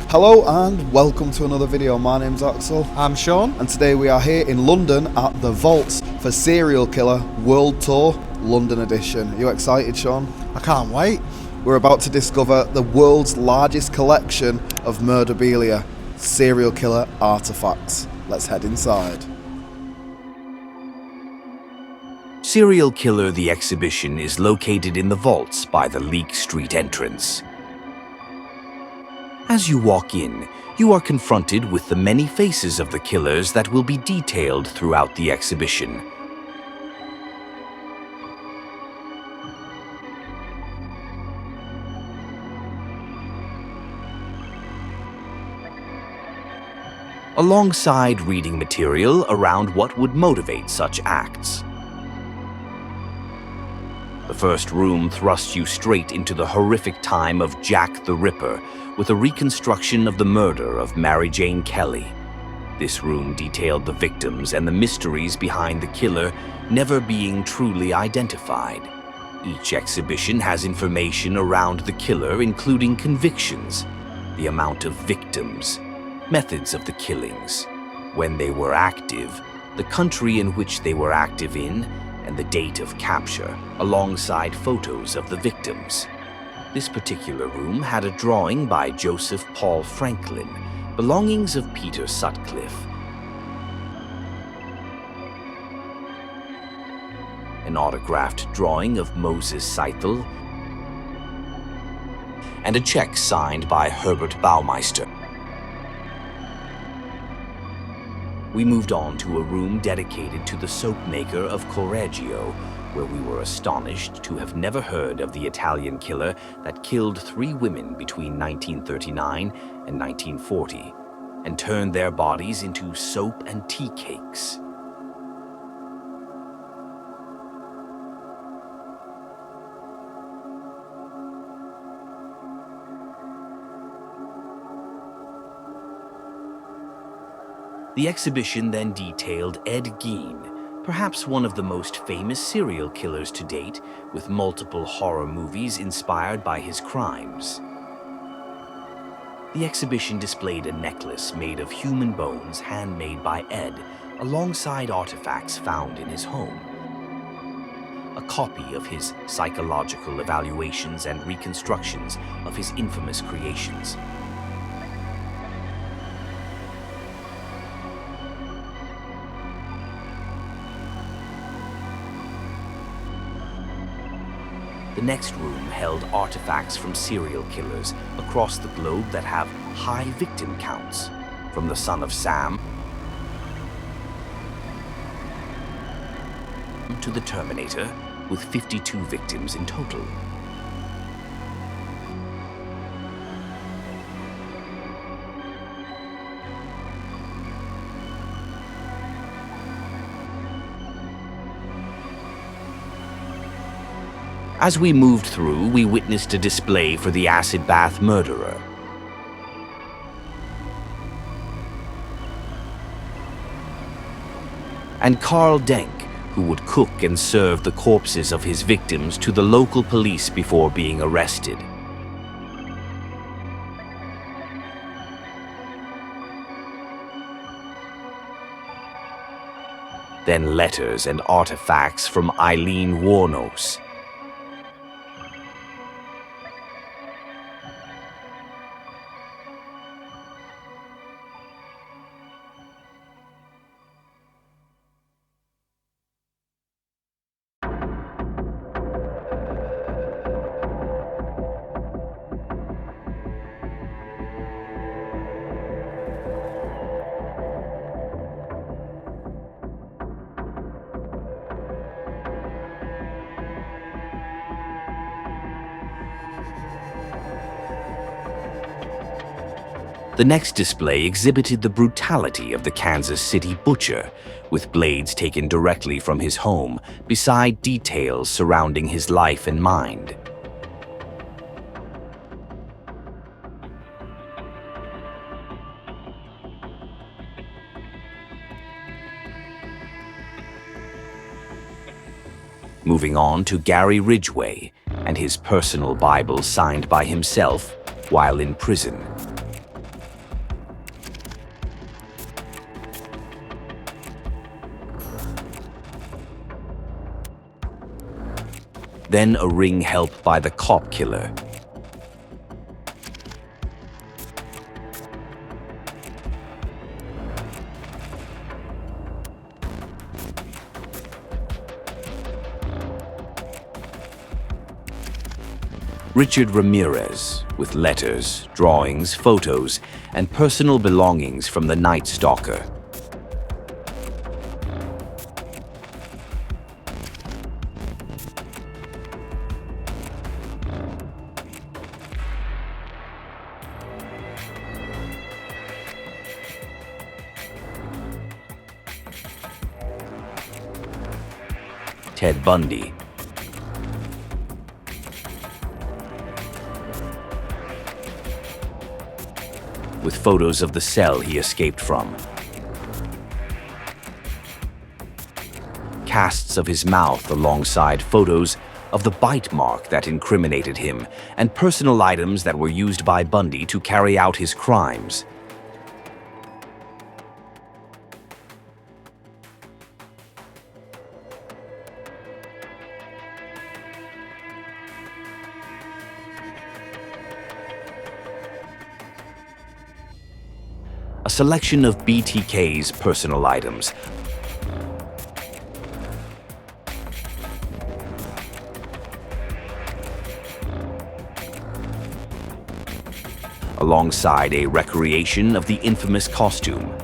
Hello and welcome to another video. My name's Axel. I'm Sean. And today we are here in London at the Vaults for Serial Killer World Tour London Edition. Are you excited, Sean? I can't wait. We're about to discover the world's largest collection of murderabilia, serial killer artifacts. Let's head inside. Serial Killer the exhibition is located in the vaults by the Leek Street entrance. As you walk in, you are confronted with the many faces of the killers that will be detailed throughout the exhibition. Alongside reading material around what would motivate such acts. The first room thrusts you straight into the horrific time of Jack the Ripper, with a reconstruction of the murder of Mary Jane Kelly. This room detailed the victims and the mysteries behind the killer never being truly identified. Each exhibition has information around the killer, including convictions, the amount of victims, methods of the killings, when they were active, the country in which they were active in, and the date of capture, alongside photos of the victims. This particular room had a drawing by Joseph Paul Franklin, belongings of Peter Sutcliffe. An autographed drawing of Moses Seithel, and a check signed by Herbert Baumeister. We moved on to a room dedicated to the soap maker of Correggio, where we were astonished to have never heard of the Italian killer that killed 3 women between 1939 and 1940 and turned their bodies into soap and tea cakes. The exhibition then detailed Ed Gein, perhaps one of the most famous serial killers to date, with multiple horror movies inspired by his crimes. The exhibition displayed a necklace made of human bones handmade by Ed, alongside artifacts found in his home. A copy of his psychological evaluations and reconstructions of his infamous creations. The next room held artifacts from serial killers across the globe that have high victim counts, from the Son of Sam to the Terminator, with 52 victims in total. As we moved through, we witnessed a display for the acid bath murderer. And Carl Denk, who would cook and serve the corpses of his victims to the local police before being arrested. Then letters and artifacts from Eileen Wuornos. The next display exhibited the brutality of the Kansas City butcher, with blades taken directly from his home, beside details surrounding his life and mind. Moving on to Gary Ridgway and his personal Bible signed by himself while in prison. then a ring help by the cop killer. Richard Ramirez, with letters, drawings, photos, and personal belongings from the Night Stalker. Ted Bundy. With photos of the cell he escaped from. Casts of his mouth alongside photos of the bite mark that incriminated him, and personal items that were used by Bundy to carry out his crimes. A selection of BTK's personal items, alongside a recreation of the infamous costume.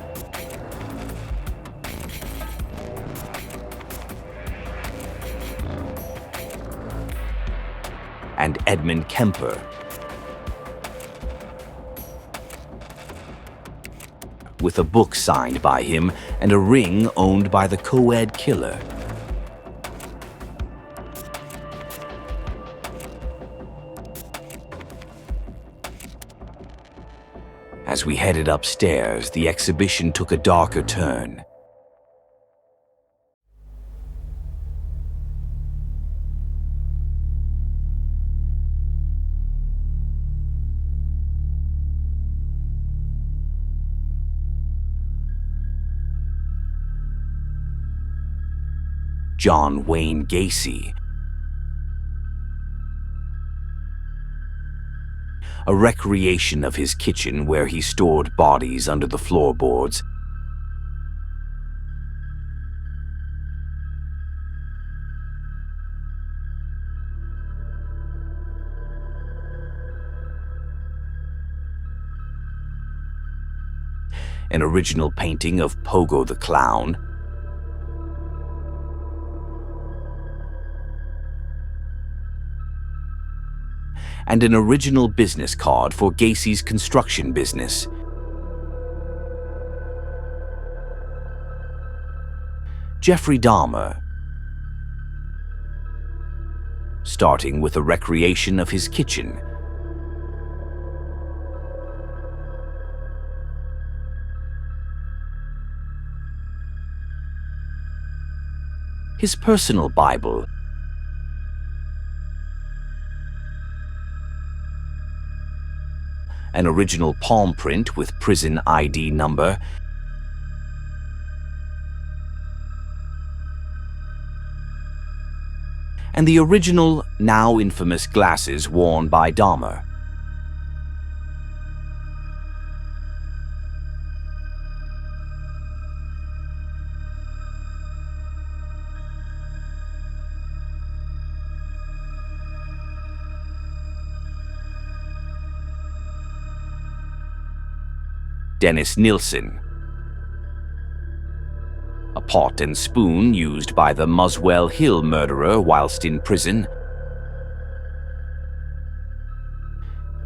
And Edmund Kemper, with a book signed by him and a ring owned by the co-ed killer. As we headed upstairs, the exhibition took a darker turn. John Wayne Gacy. A recreation of his kitchen where he stored bodies under the floorboards. An original painting of Pogo the Clown. And an original business card for Gacy's construction business. Jeffrey Dahmer, starting with a recreation of his kitchen. His personal Bible. An original palm print with prison ID number. And the original, now infamous glasses worn by Dahmer. Dennis Nilsen. A pot and spoon used by the Muswell Hill murderer whilst in prison.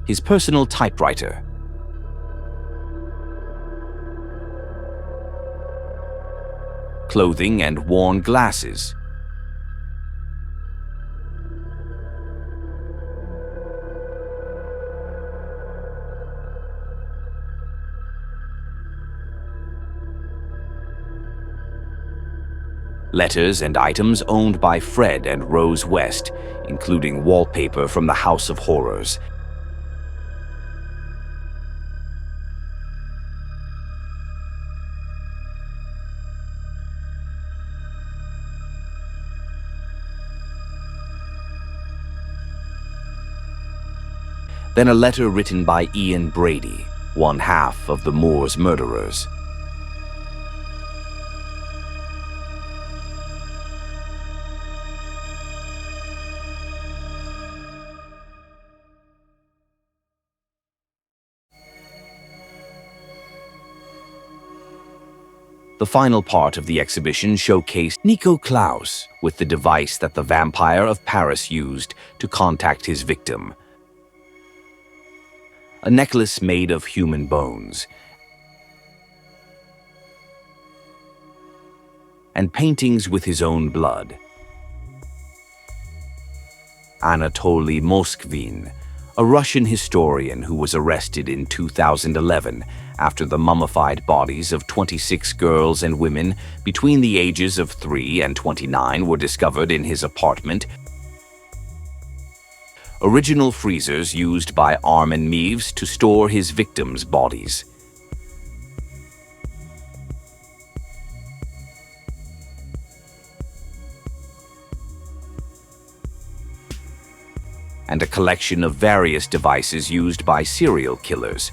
His personal typewriter. Clothing and worn glasses. Letters and items owned by Fred and Rose West, including wallpaper from the House of Horrors. Then a letter written by Ian Brady, one half of the Moors murderers. The final part of the exhibition showcased Nico Klaus with the device that the vampire of Paris used to contact his victim. A necklace made of human bones, and paintings with his own blood. Anatoly Moskvin, a Russian historian who was arrested in 2011 after the mummified bodies of 26 girls and women between the ages of 3 and 29 were discovered in his apartment. Original freezers used by Armin Meiwes to store his victims' bodies. And a collection of various devices used by serial killers.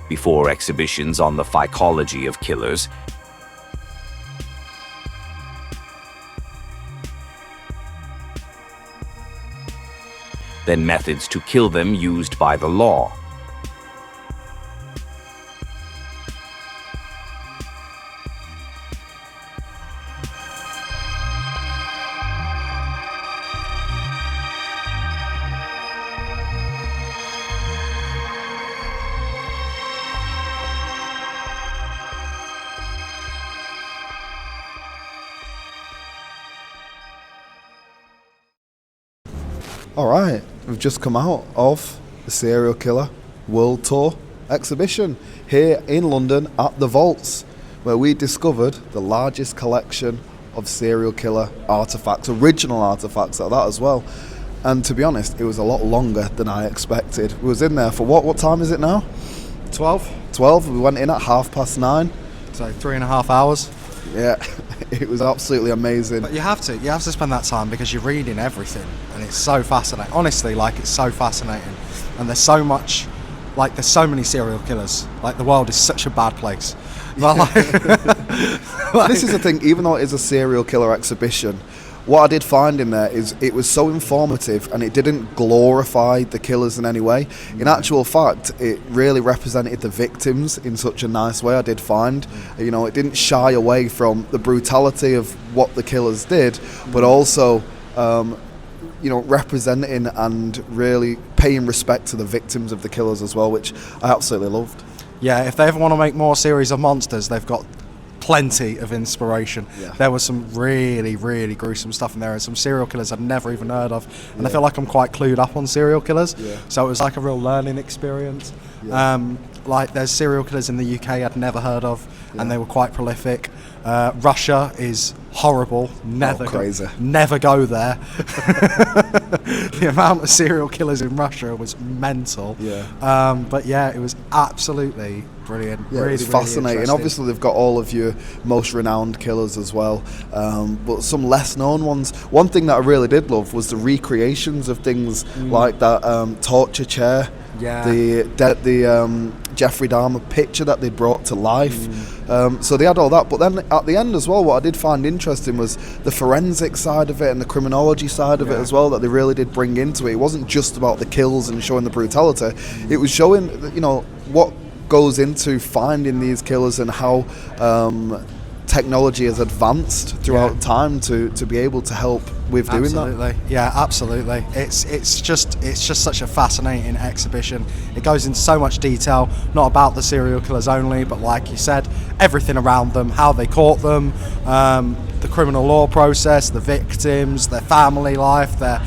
Before exhibitions on the psychology of killers, then methods to kill them used by the law. Alright, we've just come out of the Serial Killer World Tour exhibition here in London at the Vaults, where we discovered the largest collection of serial killer artifacts, original artifacts at that as well. And to be honest, it was a lot longer than I expected. We was in there for what time is it now? 12. 12, we went in at 9:30. So 3.5 hours. Yeah, it was absolutely amazing. But you have to spend that time because you're reading everything and it's so fascinating. Honestly, it's so fascinating. And there's so much, there's so many serial killers. The world is such a bad place. But This is the thing, even though it is a serial killer exhibition, what I did find in there is it was so informative and it didn't glorify the killers in any way. In actual fact, it really represented the victims in such a nice way, I did find. It didn't shy away from the brutality of what the killers did, but also, representing and really paying respect to the victims of the killers as well, which I absolutely loved. Yeah, if they ever want to make more series of monsters, they've got plenty of inspiration. Yeah. There was some really, really gruesome stuff in there, and some serial killers I'd never even heard of. And I feel like I'm quite clued up on serial killers. Yeah. So it was like a real learning experience. Yeah. There's serial killers in the UK I'd never heard of, and they were quite prolific. Russia is horrible. Crazy. Never go there. The amount of serial killers in Russia was mental. Yeah. But yeah, it was absolutely brilliant. Yeah, really, it's fascinating. Really Obviously, they've got all of your most renowned killers as well, but some less known ones. One thing that I really did love was the recreations of things like that torture chair. Yeah. The Jeffrey Dahmer picture that they brought to life. So they had all that, but then at the end as well, what I did find interesting was the forensic side of it and the criminology side of it as well, that they really did bring into it. It wasn't just about the kills and showing the brutality. It was showing, what goes into finding these killers and how technology has advanced throughout time to be able to help with doing that. Yeah, absolutely. It's just such a fascinating exhibition. It goes into so much detail, not about the serial killers only, but like you said, everything around them, how they caught them, the criminal law process, the victims, their family life, their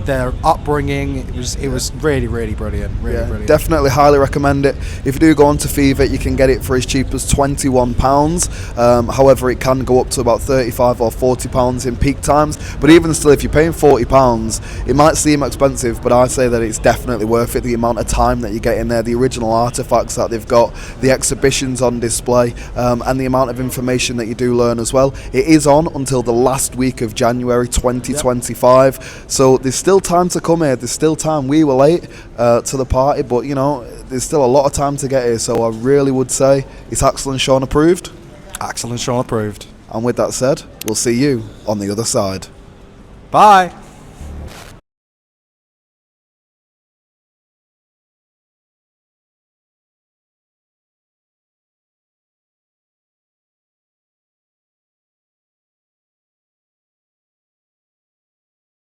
their upbringing. It was really, really brilliant. Really brilliant. Definitely highly recommend it. If you do go on to Fever, you can get it for as cheap as £21. However, it can go up to about £35 or £40 in peak times. But even still, if you're paying £40, it might seem expensive, but I say that it's definitely worth it. The amount of time that you get in there, the original artifacts that they've got, the exhibitions on display, and the amount of information that you do learn as well. It is on until the last week of January 2025. So there's still time to come here. There's still time. We were late to the party, but you know, there's still a lot of time to get here. So I really would say it's Axel and Sean approved. Axel and Sean approved. And with that said, we'll see you on the other side. Bye.